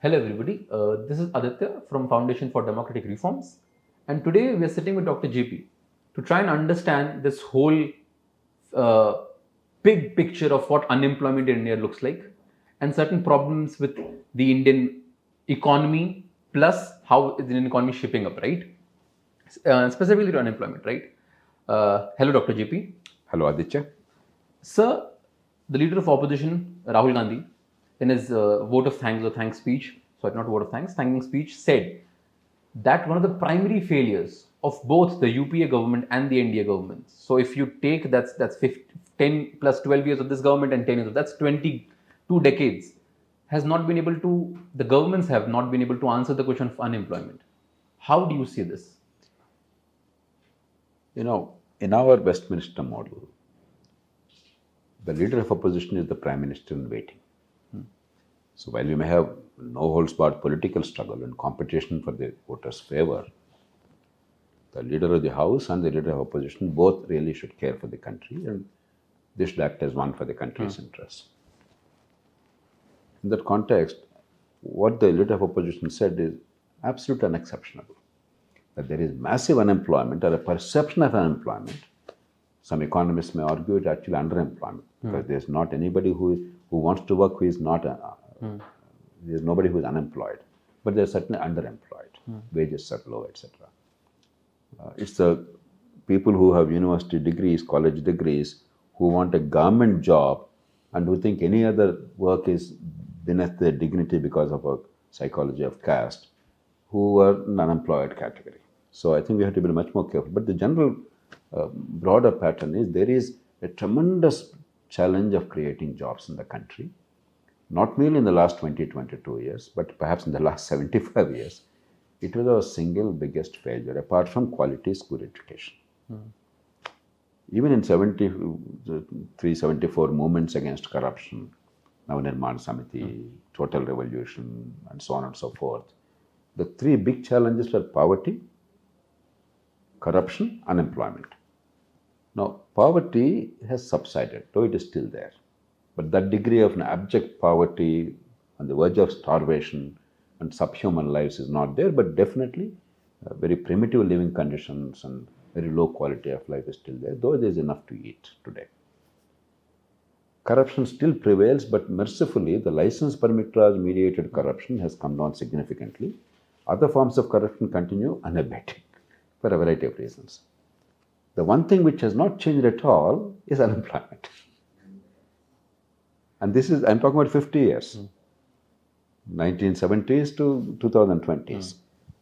Hello everybody, this is Aditya from Foundation for Democratic Reforms, and today we are sitting with Dr. JP to try and understand this whole uh, big picture of what unemployment in India looks like and certain problems with the Indian economy plus how is the Indian economy shaping up, right? Specifically to unemployment, right? Hello, Dr. JP. Hello, Aditya. Sir, the leader of opposition, Rahul Gandhi, in his vote of thanks or thanks speech, sorry, not vote of thanks, thanking speech, said that one of the primary failures of both the UPA government and the NDA government. So if you take that's 10 plus 12 years of this government and 10 years of that's 22 decades, has not been able to, the governments have not been able to answer the question of unemployment. How do you see this? In our Westminster model, the leader of opposition is the Prime Minister in waiting. So while we may have no holds barred political struggle and competition for the voters' favor, the leader of the House and the leader of opposition both really should care for the country, and they should act as one for the country's interests. In that context, what the leader of opposition said is absolutely unexceptionable. That there is massive unemployment or a perception of unemployment. Some economists may argue it's actually underemployment because there's not anybody who wants to work who is not, there's nobody who is unemployed, but they're certainly underemployed. Wages are low, etc. It's the people who have university degrees, college degrees, who want a government job and who think any other work is beneath their dignity because of a psychology of caste, who are an unemployed category. So I think we have to be much more careful. But the general broader pattern is there is a tremendous challenge of creating jobs in the country, not merely in the last 22 years, but perhaps in the last 75 years. It was our single biggest failure, apart from quality school education. Even in 73, 74 movements against corruption, Navnirman Samiti, Total Revolution, and so on and so forth, the three big challenges were poverty, corruption, unemployment. Now, poverty has subsided, though it is still there. But that degree of an abject poverty on the verge of starvation and subhuman lives is not there, but definitely very primitive living conditions and very low quality of life is still there, though there is enough to eat today. Corruption still prevails, but mercifully, the license permit laws mediated corruption has come down significantly. Other forms of corruption continue unabated for a variety of reasons. The one thing which has not changed at all is unemployment. And this is, I'm talking about 50 years, 1970s to 2020s.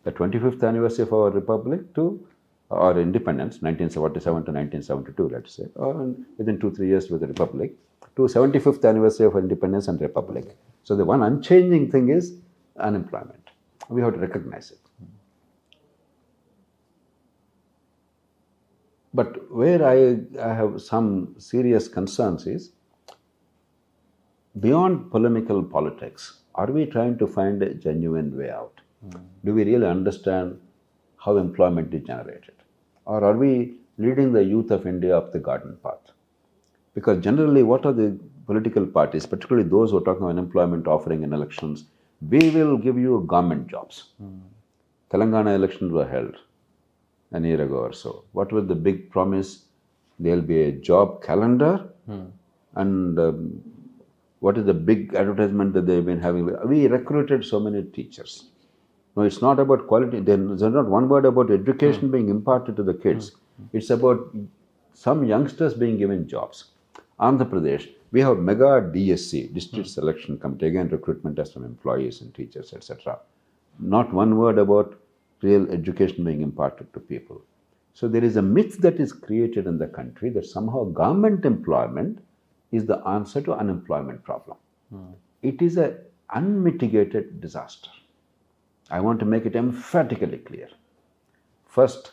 The 25th anniversary of our republic to our independence, 1947 to 1972, let's say, or within 2-3 years with the republic, to 75th anniversary of independence and republic. So the one unchanging thing is unemployment. We have to recognize it. But where I have some serious concerns is, beyond polemical politics, are we trying to find a genuine way out? Do we really understand how employment is generated? Or are we leading the youth of India up the garden path? Because generally, what are the political parties, particularly those who are talking about unemployment offering in elections? We will give you government jobs. Telangana elections were held a year ago or so. What was the big promise? There will be a job calendar. And what is the big advertisement that they've been having? We recruited so many teachers. No, it's not about quality. There's not one word about education being imparted to the kids. It's about some youngsters being given jobs. Andhra Pradesh, we have mega DSC, District Selection Committee, again recruitment as from employees and teachers, etc. Not one word about real education being imparted to people. So there is a myth that is created in the country that somehow government employment is the answer to unemployment problem. It is an unmitigated disaster. I want to make it emphatically clear. First,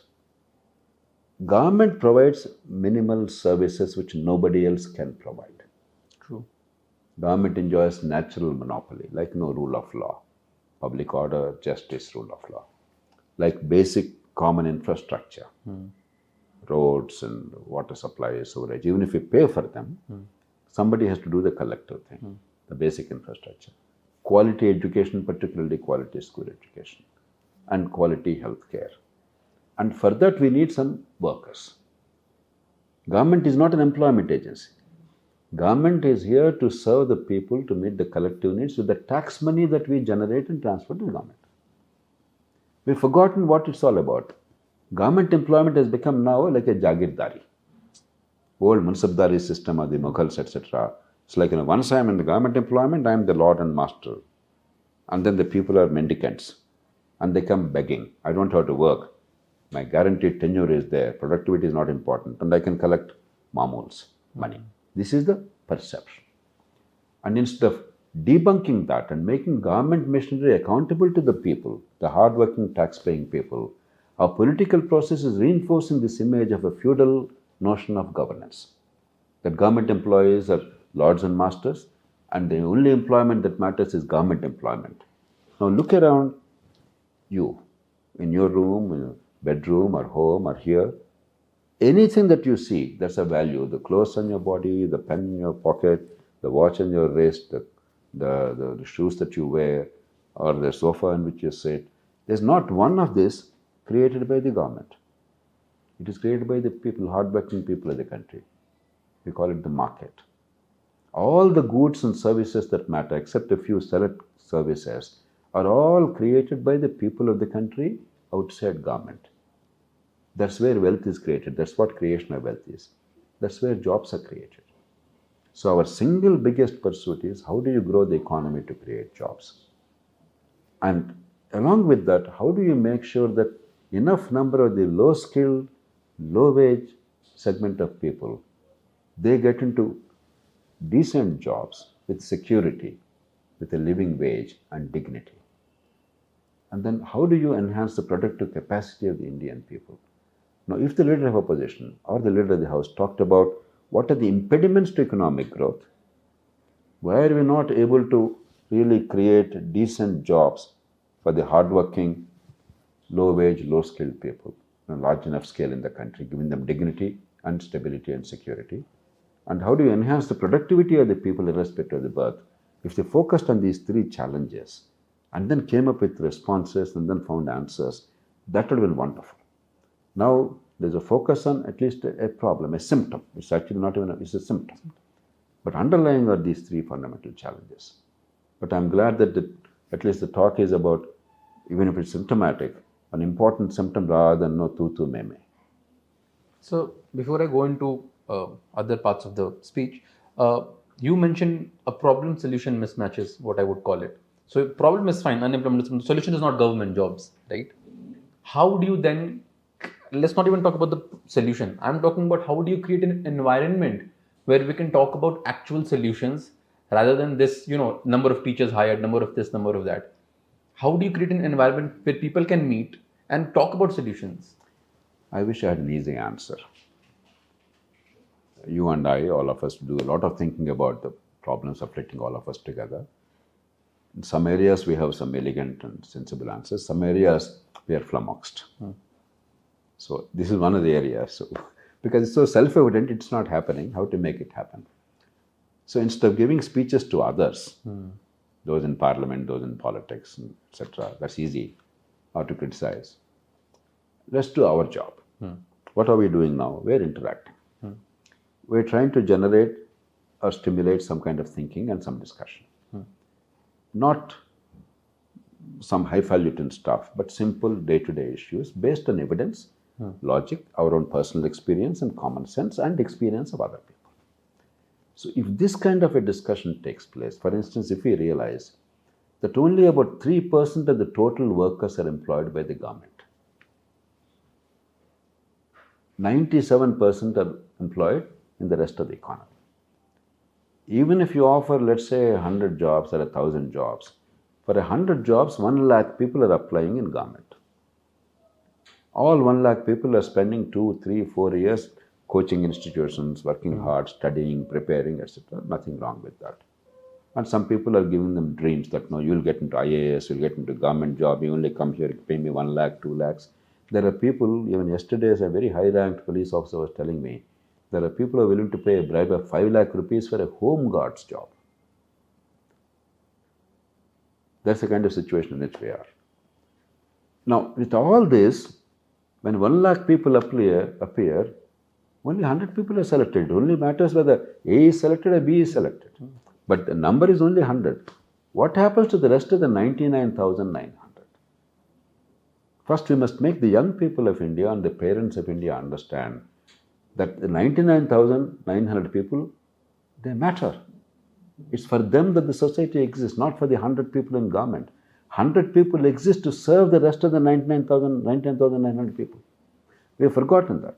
government provides minimal services which nobody else can provide. True. Government enjoys natural monopoly, like rule of law, public order, justice, rule of law, like basic common infrastructure, roads and water supply, sewerage. Even if you pay for them, somebody has to do the collective thing, the basic infrastructure. quality education, particularly quality school education, and quality health care. And for that, we need some workers. Government is not an employment agency. Government is here to serve the people, to meet the collective needs with the tax money that we generate and transfer to the government. We've forgotten what it's all about. Government employment has become now like a jagirdari. Old Mansabdari system of the Mughals, etc. It's like, once I'm in the government employment, I'm the lord and master. And then the people are mendicants. And they come begging. I don't have to work. My guaranteed tenure is there. Productivity is not important. And I can collect mamuls, money. This is the perception. And instead of debunking that and making government machinery accountable to the people, the hardworking tax-paying people, our political process is reinforcing this image of a feudal notion of governance. That government employees are lords and masters, and the only employment that matters is government employment. Now look around you, in your room, in your bedroom or home or here. Anything that you see, that's a value. The clothes on your body, the pen in your pocket, the watch on your wrist, the shoes that you wear, or the sofa on which you sit. There's not one of this created by the government. It is created by the people, hardworking people of the country. We call it the market. All the goods and services that matter, except a few select services, are all created by the people of the country outside government. That's where wealth is created. That's what creation of wealth is. That's where jobs are created. So our single biggest pursuit is how do you grow the economy to create jobs? And along with that, how do you make sure that enough number of the low-skilled, low-wage segment of people, they get into decent jobs with security, with a living wage and dignity? And then how do you enhance the productive capacity of the Indian people? Now, if the leader of opposition or the leader of the House talked about what are the impediments to economic growth, why are we not able to really create decent jobs for the hardworking, low-wage, low-skilled people on a large enough scale in the country, giving them dignity and stability and security? And how do you enhance the productivity of the people irrespective of the birth? If they focused on these three challenges and then came up with responses and then found answers, that would have been wonderful. Now, there's a focus on at least a problem, a symptom. It's actually not even it's a symptom. But underlying are these three fundamental challenges. But I'm glad that at least the talk is about, even if it's symptomatic, an important symptom rather than no tu me me. So, before I go into other parts of the speech, you mentioned a problem-solution mismatch is what I would call it. So, problem is fine, unemployment, solution is not government jobs, right? How do you then, let's not even talk about the solution. I'm talking about how do you create an environment where we can talk about actual solutions rather than this, number of teachers hired, number of this, number of that. How do you create an environment where people can meet and talk about solutions? I wish I had an easy answer. You and I, all of us, do a lot of thinking about the problems afflicting all of us together. In some areas, we have some elegant and sensible answers. Some areas, we are flummoxed. So this is one of the areas. So, because it's so self-evident, it's not happening. How to make it happen? So instead of giving speeches to others, those in parliament, those in politics, etc., that's easy, or to criticize. Let's do our job. What are we doing now? We're interacting. We're trying to generate or stimulate some kind of thinking and some discussion. Not some highfalutin stuff, but simple day-to-day issues based on evidence, logic, our own personal experience and common sense and experience of other people. So if this kind of a discussion takes place, for instance, if we realize that only about 3% of the total workers are employed by the government, 97% are employed in the rest of the economy. Even if you offer, let's say, 100 jobs or 1,000 jobs, for 100 jobs, 1 lakh people are applying in government. All 1 lakh people are spending 2, 3, 4 years coaching institutions, working hard, studying, preparing, etc. Nothing wrong with that. And some people are giving them dreams that, no, you'll get into IAS, you'll get into government job, you only come here, pay me 1 lakh, 2 lakhs. There are people, even yesterday, a very high-ranked police officer was telling me, there are people who are willing to pay a bribe of 5 lakh rupees for a home guard's job. That's the kind of situation in which we are. Now, with all this, when 1 lakh people appear, only 100 people are selected. It only matters whether A is selected or B is selected. But the number is only 100. What happens to the rest of the 99,900? First, we must make the young people of India and the parents of India understand that the 99,900 people, they matter. It's for them that the society exists, not for the 100 people in government. 100 people exist to serve the rest of the 99,900 people. We have forgotten that.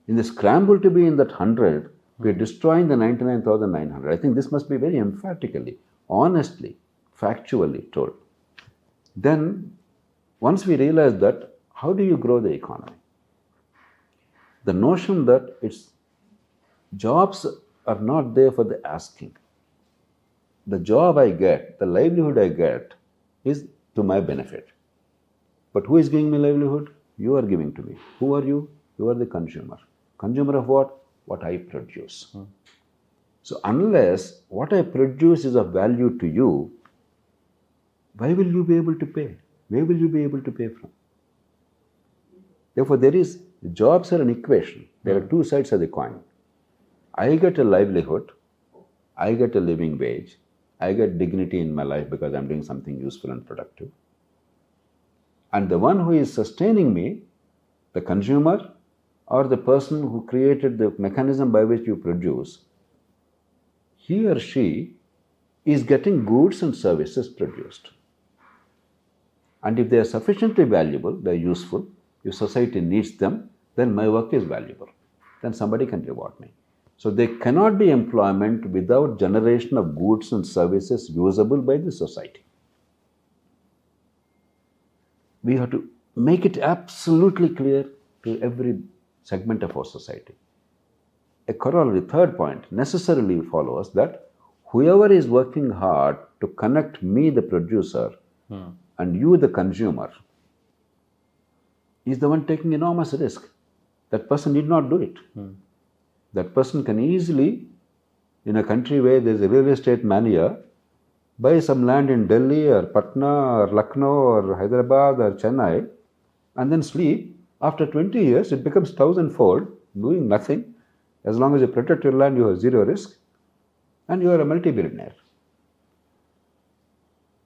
In the scramble to be in that 100, we are destroying the 99,900. I think this must be very emphatically, honestly, factually told. Then, once we realize that, how do you grow the economy? The notion that jobs are not there for the asking. The job I get, the livelihood I get, is to my benefit. But who is giving me livelihood? You are giving to me. Who are you? You are the consumer. Consumer of what? What I produce. So unless what I produce is of value to you, why will you be able to pay? Where will you be able to pay from? Therefore, jobs are an equation. There are two sides of the coin. I get a livelihood, I get a living wage, I get dignity in my life because I'm doing something useful and productive. And the one who is sustaining me, the consumer or the person who created the mechanism by which you produce, he or she is getting goods and services produced. And if they are sufficiently valuable, they are useful, if society needs them, then my work is valuable. Then somebody can reward me. So there cannot be employment without generation of goods and services usable by the society. We have to make it absolutely clear to every segment of our society. A corollary, third point, necessarily follows that whoever is working hard to connect me, the producer, and you, the consumer, is the one taking enormous risk. That person need not do it. That person can easily, in a country where there is a real estate mania, buy some land in Delhi or Patna or Lucknow or Hyderabad or Chennai and then sleep. After 20 years, it becomes 1,000-fold, doing nothing. As long as you protect your land, you have zero risk and you are a multi-billionaire.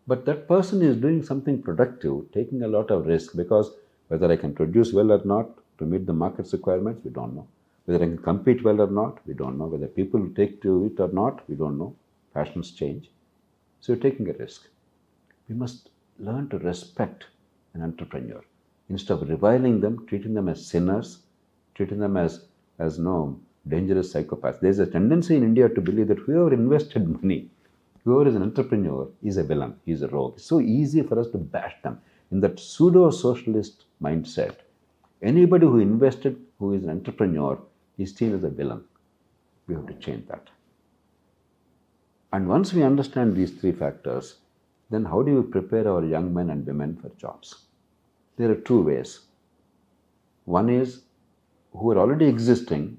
But that person is doing something productive, taking a lot of risk, because whether I can produce well or not to meet the market's requirements, we don't know. Whether I can compete well or not, we don't know. Whether people take to it or not, we don't know. Fashions change. So you're taking a risk. We must learn to respect an entrepreneur. Instead of reviling them, treating them as sinners, treating them as dangerous psychopaths. There's a tendency in India to believe that whoever invested money, whoever is an entrepreneur, is a villain, is a rogue. It's so easy for us to bash them. In that pseudo-socialist mindset, anybody who invested, who is an entrepreneur, is seen as a villain. We have to change that. And once we understand these three factors, then how do we prepare our young men and women for jobs? There are two ways. One is, who are already existing,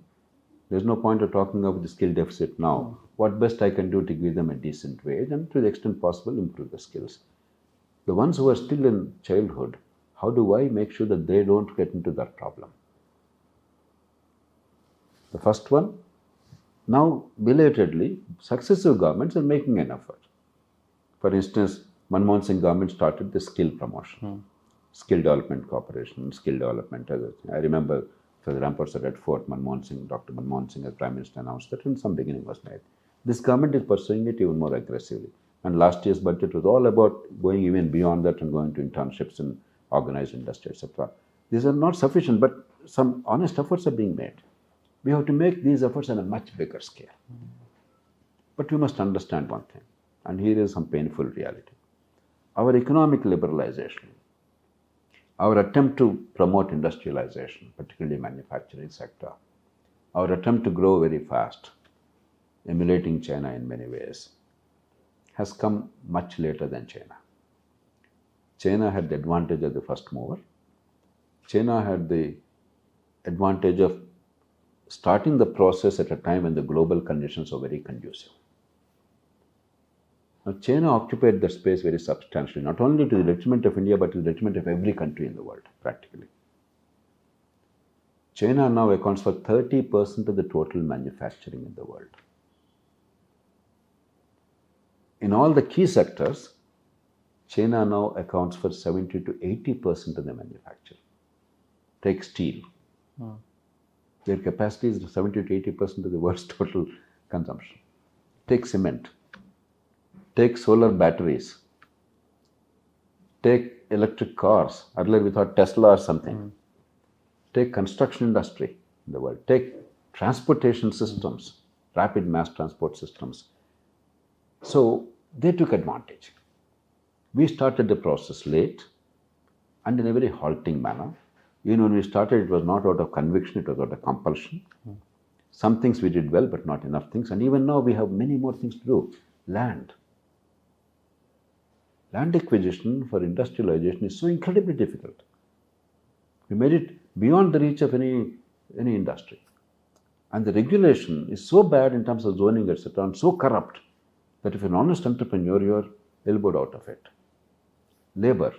there's no point of talking about the skill deficit now. What best I can do to give them a decent wage and to the extent possible improve the skills. The ones who are still in childhood, how do I make sure that they don't get into that problem? The first one, now belatedly, successive governments are making an effort. For instance, Manmohan Singh government started the skill promotion, skill development corporation, skill development. I remember for the Ramparts at Fort, Dr. Manmohan Singh as Prime Minister announced that and some beginning was made. This government is pursuing it even more aggressively. And last year's budget was all about going even beyond that and going to internships in organized industry, etc. These are not sufficient, but some honest efforts are being made. We have to make these efforts on a much bigger scale. But we must understand one thing, and here is some painful reality. Our economic liberalization, our attempt to promote industrialization, particularly manufacturing sector, our attempt to grow very fast, emulating China in many ways, has come much later than China. China had the advantage of the first mover. China had the advantage of starting the process at a time when the global conditions were very conducive. Now, China occupied that space very substantially, not only to the detriment of India, but to the detriment of every country in the world, practically. China now accounts for 30% of the total manufacturing in the world. In all the key sectors, China now accounts for 70 to 80% of the manufacture. Take steel. Their capacity is 70 to 80% of the world's total consumption. Take cement. Take solar batteries. Take electric cars. Earlier we thought Tesla or something. Take construction industry in the world. Take transportation systems, rapid mass transport systems. So they took advantage. We started the process late and in a very halting manner. Even when we started, it was not out of conviction, it was out of compulsion. Some things we did well, but not enough things. And even now we have many more things to do. Land. Land acquisition for industrialization is so incredibly difficult. We made it beyond the reach of any industry. And the regulation is so bad in terms of zoning, etc., and so corrupt that if you're an honest entrepreneur, you're elbowed out of it. Labor.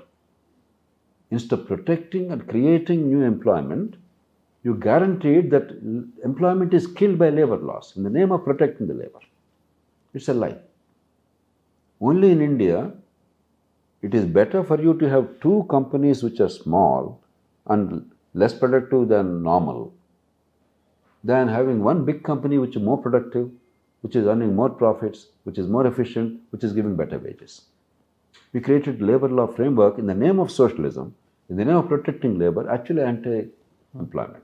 Instead of protecting and creating new employment, you guaranteed that employment is killed by labor laws in the name of protecting the labor. It's a lie. Only in India, it is better for you to have two companies which are small and less productive than normal than having one big company which is more productive, which is earning more profits, which is more efficient, which is giving better wages. We created labor law framework in the name of socialism, in the name of protecting labor, actually anti-employment.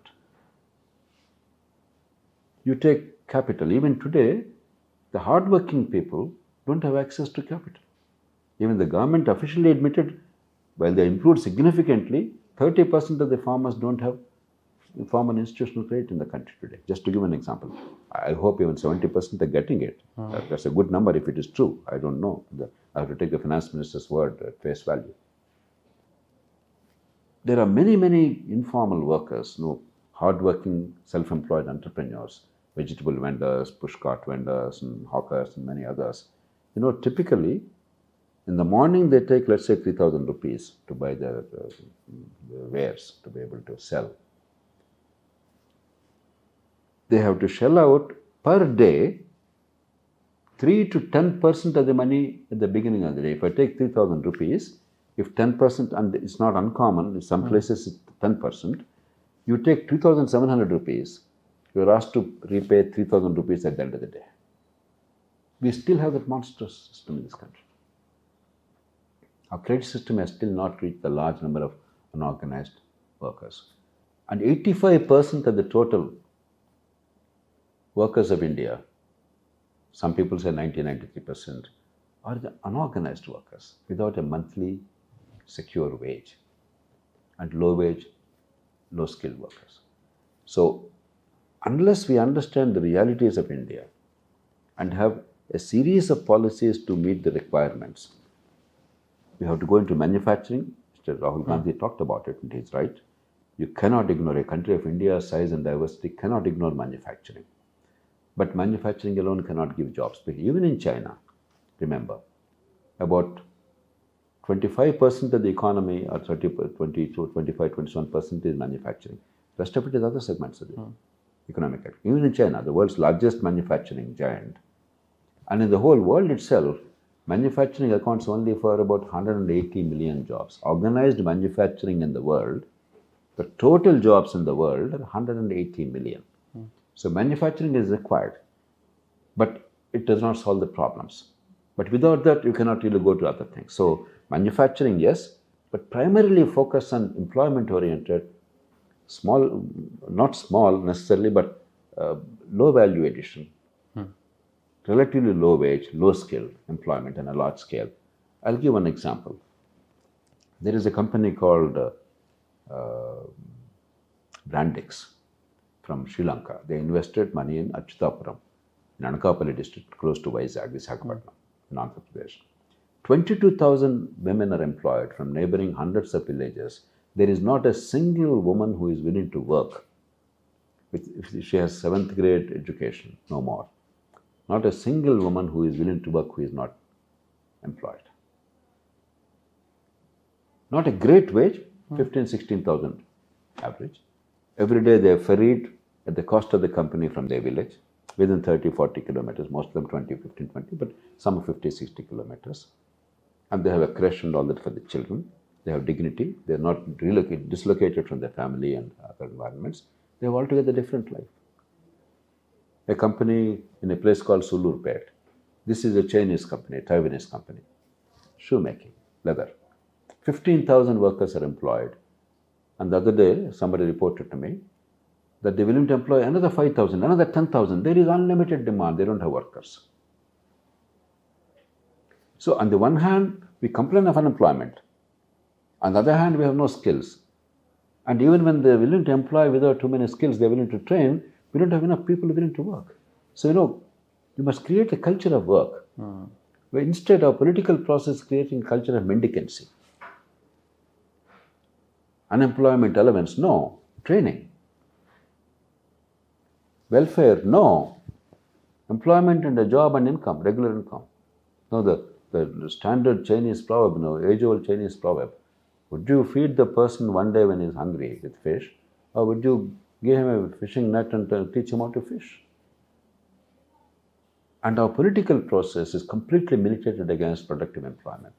You take capital. Even today, the hardworking people don't have access to capital. Even the government officially admitted, while they improved significantly, 30% of the farmers don't have formal institutional credit in the country today. Just to give an example. I hope even 70% are getting it. That's a good number if it is true. I don't know. I have to take the finance minister's word at face value. There are many, many informal workers, hardworking, self-employed entrepreneurs, vegetable vendors, pushcart vendors, and hawkers, and many others. Typically, in the morning they take, let's say, 3,000 rupees to buy their wares to be able to sell. They have to shell out per day 3 to 10% of the money at the beginning of the day. If I take 3,000 rupees, if 10%, and it's not uncommon, in some places it's 10%, you take 2,700 rupees, you're asked to repay 3,000 rupees at the end of the day. We still have that monstrous system in this country. Our credit system has still not reached the large number of unorganized workers. And 85% of the total workers of India, some people say 93%, are the unorganized workers without a monthly secure wage, and low wage, low skilled workers. So unless we understand the realities of India and have a series of policies to meet the requirements, we have to go into manufacturing. Mr. Rahul Gandhi talked about it, and he's right. You cannot ignore, a country of India's size and diversity cannot ignore manufacturing. But manufacturing alone cannot give jobs. Even in China, remember, about 25% of the economy, or 22, 25, 27% is manufacturing. The rest of it is other segments of the economic activity. Even in China, the world's largest manufacturing giant, and in the whole world itself, manufacturing accounts only for about 180 million jobs. Organized manufacturing in the world, the total jobs in the world are 180 million. So manufacturing is required, but it does not solve the problems. But without that, you cannot really go to other things. So manufacturing, yes, but primarily focus on employment-oriented, small, not small necessarily, but low value addition, relatively low wage, low skill employment on a large scale. I'll give one example. There is a company called Brandix from Sri Lanka. They invested money in Achyutapuram, in Anakapalli district, close to Visakhapatnam, in Andhra Pradesh. 22,000 women are employed from neighboring hundreds of villages. There is not a single woman who is willing to work. If she has 7th grade education, no more. Not a single woman who is willing to work who is not employed. Not a great wage, 15, 16,000 average. Every day they are ferried at the cost of the company from their village within 30, 40 kilometers, most of them 20, 15, 20, but some are 50, 60 kilometers. And they have a creche and all that for the children. They have dignity. They are not dislocated from their family and other environments. They have altogether different life. A company in a place called Sulurpet. This is a Chinese company, a Taiwanese company. Shoemaking, leather. 15,000 workers are employed. And the other day, somebody reported to me that they're willing to employ another 5,000, another 10,000. There is unlimited demand. They don't have workers. So on the one hand, we complain of unemployment. On the other hand, we have no skills. And even when they're willing to employ without too many skills, they're willing to train, we don't have enough people willing to work. So, you must create a culture of work. Where instead of political process creating a culture of mendicancy. Unemployment allowance, no. Training. Welfare, no. Employment and a job and income, regular income. No, the standard Chinese proverb, age-old Chinese proverb. Would you feed the person one day when he's hungry with fish, or would you give him a fishing net and teach him how to fish? And our political process is completely militated against productive employment.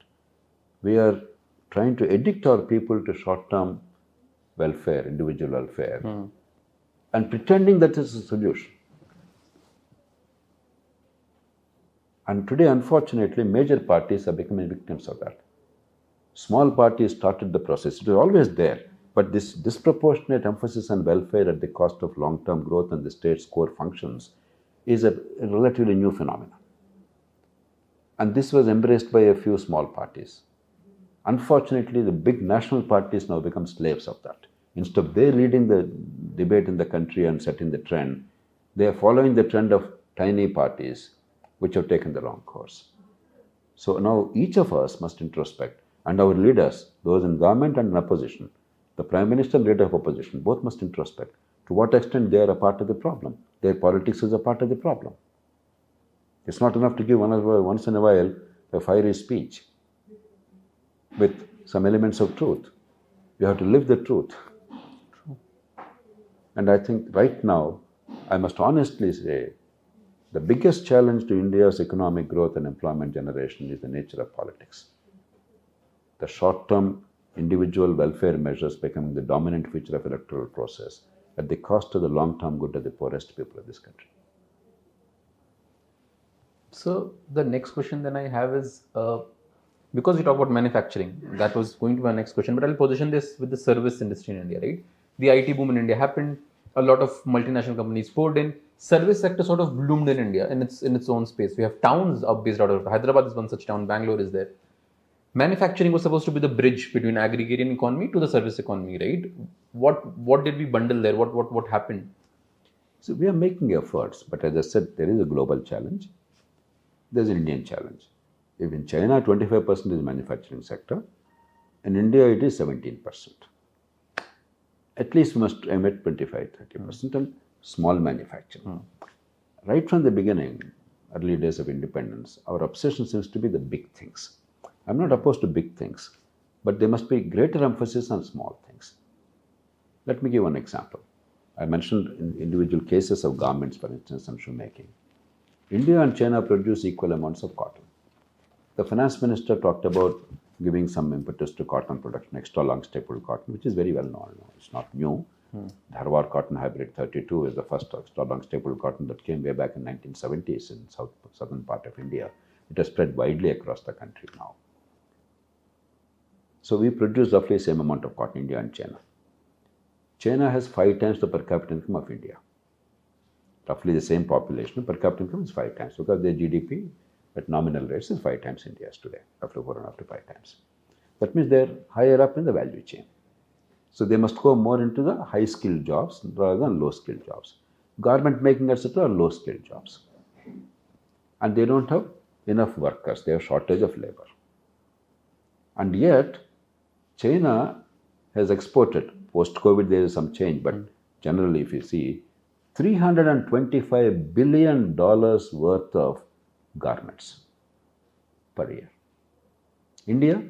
We are trying to addict our people to short-term welfare, individual welfare, and pretending that is a solution. And today, unfortunately, major parties are becoming victims of that. Small parties started the process. It was always there. But this disproportionate emphasis on welfare at the cost of long-term growth and the state's core functions is a relatively new phenomenon. And this was embraced by a few small parties. Unfortunately, the big national parties now become slaves of that. Instead of they leading the debate in the country and setting the trend, they are following the trend of tiny parties which have taken the wrong course. So now each of us must introspect, and our leaders, those in government and in opposition, the Prime Minister and leader of opposition, both must introspect to what extent they are a part of the problem. Their politics is a part of the problem. It's not enough to give once in a while a fiery speech with some elements of truth. You have to live the truth. And I think right now, I must honestly say, the biggest challenge to India's economic growth and employment generation is the nature of politics. The short-term individual welfare measures becoming the dominant feature of electoral process at the cost of the long-term good of the poorest people of this country. So the next question then I have is, because we talk about manufacturing, that was going to be my next question, but I'll position this with the service industry in India, right? The IT boom in India happened, a lot of multinational companies poured in, service sector sort of bloomed in India in its own space. We have towns based out of Hyderabad is one such town, Bangalore is there. Manufacturing was supposed to be the bridge between agrarian economy to the service economy, right? What did we bundle there? What happened? So we are making efforts, but as I said, there is a global challenge. There's an Indian challenge. If in China 25% is manufacturing sector, in India it is 17%. At least we must aim at 25-30% on small manufacturing. Right from the beginning, early days of independence, our obsession seems to be the big things. I'm not opposed to big things, but there must be greater emphasis on small things. Let me give one example. I mentioned in individual cases of garments, for instance, and shoemaking. India and China produce equal amounts of cotton. The finance minister talked about giving some impetus to cotton production, extra long staple cotton, which is very well known. It's not new. The Hyderabad cotton hybrid 32 is the first extra long staple cotton that came way back in 1970s in southern part of India. It has spread widely across the country now. So we produce roughly the same amount of cotton, India and China. China has 5 times the per capita income of India. Roughly the same population, per capita income is 5 times because their GDP at nominal rates is 5 times India's today, roughly 4.5 to 5 times. That means they're higher up in the value chain. So they must go more into the high-skilled jobs rather than low-skilled jobs. Garment making, etc. are low-skilled jobs. And they don't have enough workers. They have shortage of labor. And yet, China has exported, post-COVID there is some change, but generally if you see, $325 billion worth of garments per year. India,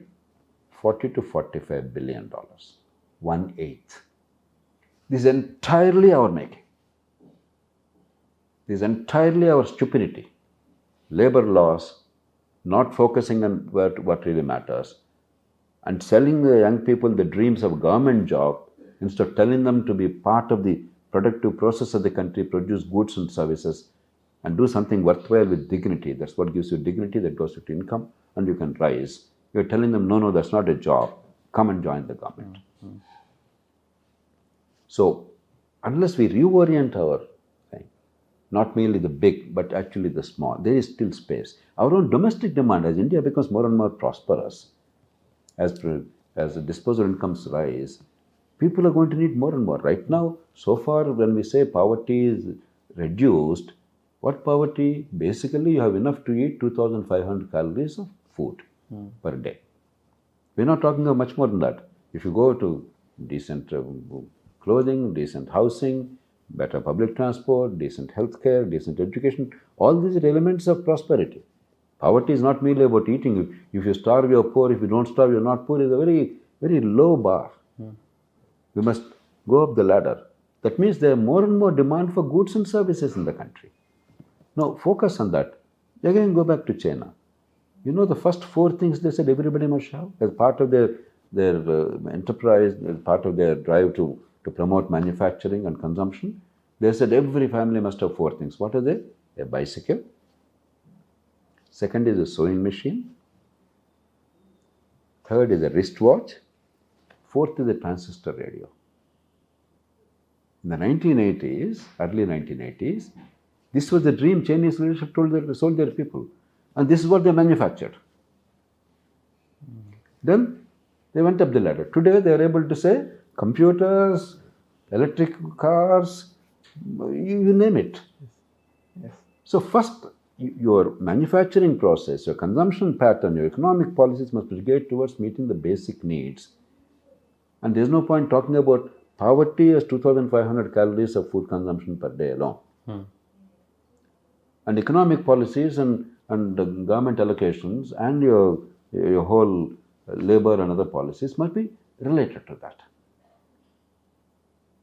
40 to 45 billion dollars, 1/8. This is entirely our making. This is entirely our stupidity. Labor laws, not focusing on what really matters, and selling the young people the dreams of a government job instead of telling them to be part of the productive process of the country, produce goods and services, and do something worthwhile with dignity. That's what gives you dignity, that goes to income, and you can rise. You're telling them, no, that's not a job. Come and join the government. So, unless we reorient our thing, not merely the big, but actually the small, there is still space. Our own domestic demand, as India becomes more and more prosperous, as the disposable incomes rise, people are going to need more and more. Right now, so far, when we say poverty is reduced, what poverty? Basically, you have enough to eat 2,500 calories of food per day. We're not talking of much more than that. If you go to decent clothing, decent housing, better public transport, decent healthcare, decent education, all these are elements of prosperity. Poverty is not merely about eating. If you starve, you're poor. If you don't starve, you're not poor. It's a very, very low bar. We must go up the ladder. That means there are more and more demand for goods and services in the country. Now, focus on that. Again, go back to China. You know, the first 4 things they said everybody must have as part of their enterprise, as part of their drive to promote manufacturing and consumption. They said every family must have 4 things. What are they? A bicycle. Second is a sewing machine. Third is a wristwatch. Fourth is a transistor radio. In the 1980s, early 1980s, this was the dream Chinese leadership sold their people. And this is what they manufactured. Then they went up the ladder. Today they are able to say computers, electric cars, you name it. Yes. So first, your manufacturing process, your consumption pattern, your economic policies must be geared towards meeting the basic needs. And there's no point talking about poverty as 2,500 calories of food consumption per day alone. And economic policies and government allocations and your whole labor and other policies must be related to that.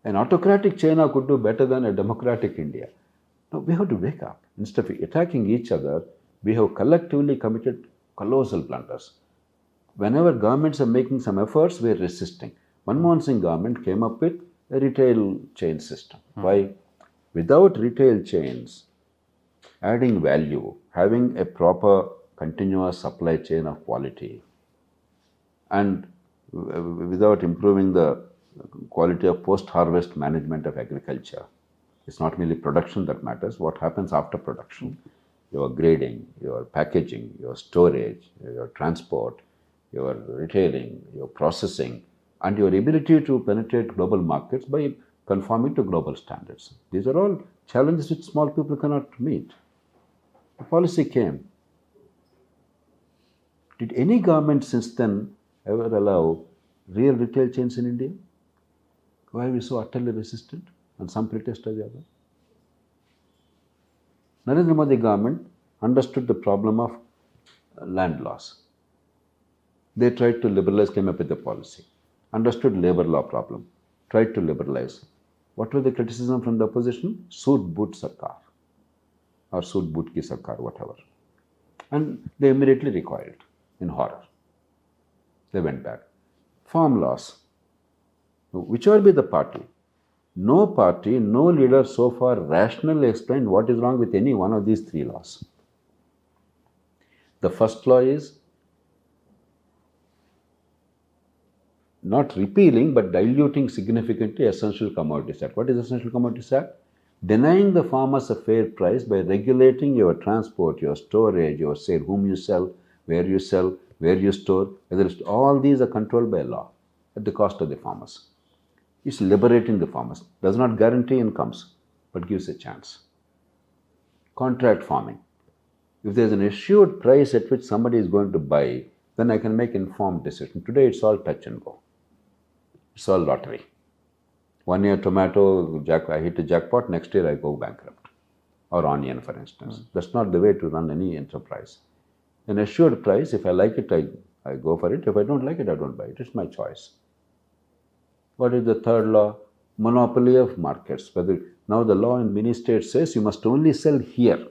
An autocratic China could do better than a democratic India. No, we have to wake up. Instead of attacking each other, we have collectively committed colossal blunders. Whenever governments are making some efforts, we are resisting. Manmohan Singh government came up with a retail chain system. Why? Without retail chains, adding value, having a proper continuous supply chain of quality, and without improving the quality of post-harvest management of agriculture. It's not merely production that matters, what happens after production. Your grading, your packaging, your storage, your transport, your retailing, your processing, and your ability to penetrate global markets by conforming to global standards. These are all challenges which small people cannot meet. The policy came. Did any government since then ever allow real retail chains in India? Why are we so utterly resistant and some pretest or the other? Narendra Modi government understood the problem of land loss. They tried to liberalize, came up with a policy. Understood labor law problem, tried to liberalize. What was the criticism from the opposition? Soot boot sarkar or soot boot ki sarkar, whatever. And they immediately recoiled in horror. They went back. Farm laws. Whichever be the party, no party, no leader so far rationally explained what is wrong with any one of these 3 laws. The first law is not repealing but diluting significantly Essential Commodities Act. What is Essential Commodities Act? Denying the farmers a fair price by regulating your transport, your storage, your sale, whom you sell, where you store, whether it's, all these are controlled by law at the cost of the farmers. It's liberating the farmers. Does not guarantee incomes, but gives a chance. Contract farming. If there's an assured price at which somebody is going to buy, then I can make informed decision. Today it's all touch and go. It's all lottery. 1 year tomato, I hit a jackpot, next year I go bankrupt. Or onion, for instance. That's not the way to run any enterprise. An assured price, if I like it, I I go for it. If I don't like it, I don't buy it. It's my choice. What is the third law? Monopoly of markets. Whether now the law in many states says you must only sell here.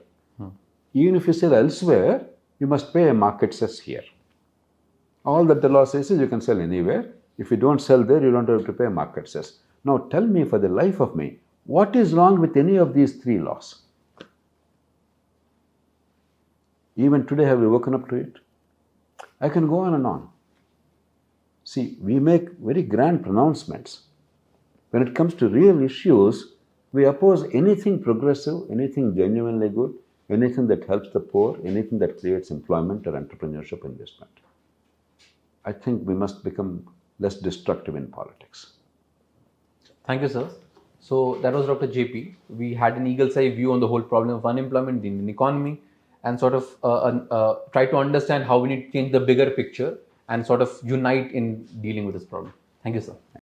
Even if you sell elsewhere, you must pay a market cess here. All that the law says is you can sell anywhere. If you don't sell there, you don't have to pay a market cess. Now tell me, for the life of me, what is wrong with any of these three laws? Even today, have you woken up to it? I can go on and on. See, we make very grand pronouncements. When it comes to real issues, we oppose anything progressive, anything genuinely good, anything that helps the poor, anything that creates employment or entrepreneurship investment. I think we must become less destructive in politics. Thank you, sir. So that was Dr. JP. We had an eagle's eye view on the whole problem of unemployment in the economy, and sort of try to understand how we need to change the bigger picture and sort of unite in dealing with this problem. Thank you, sir.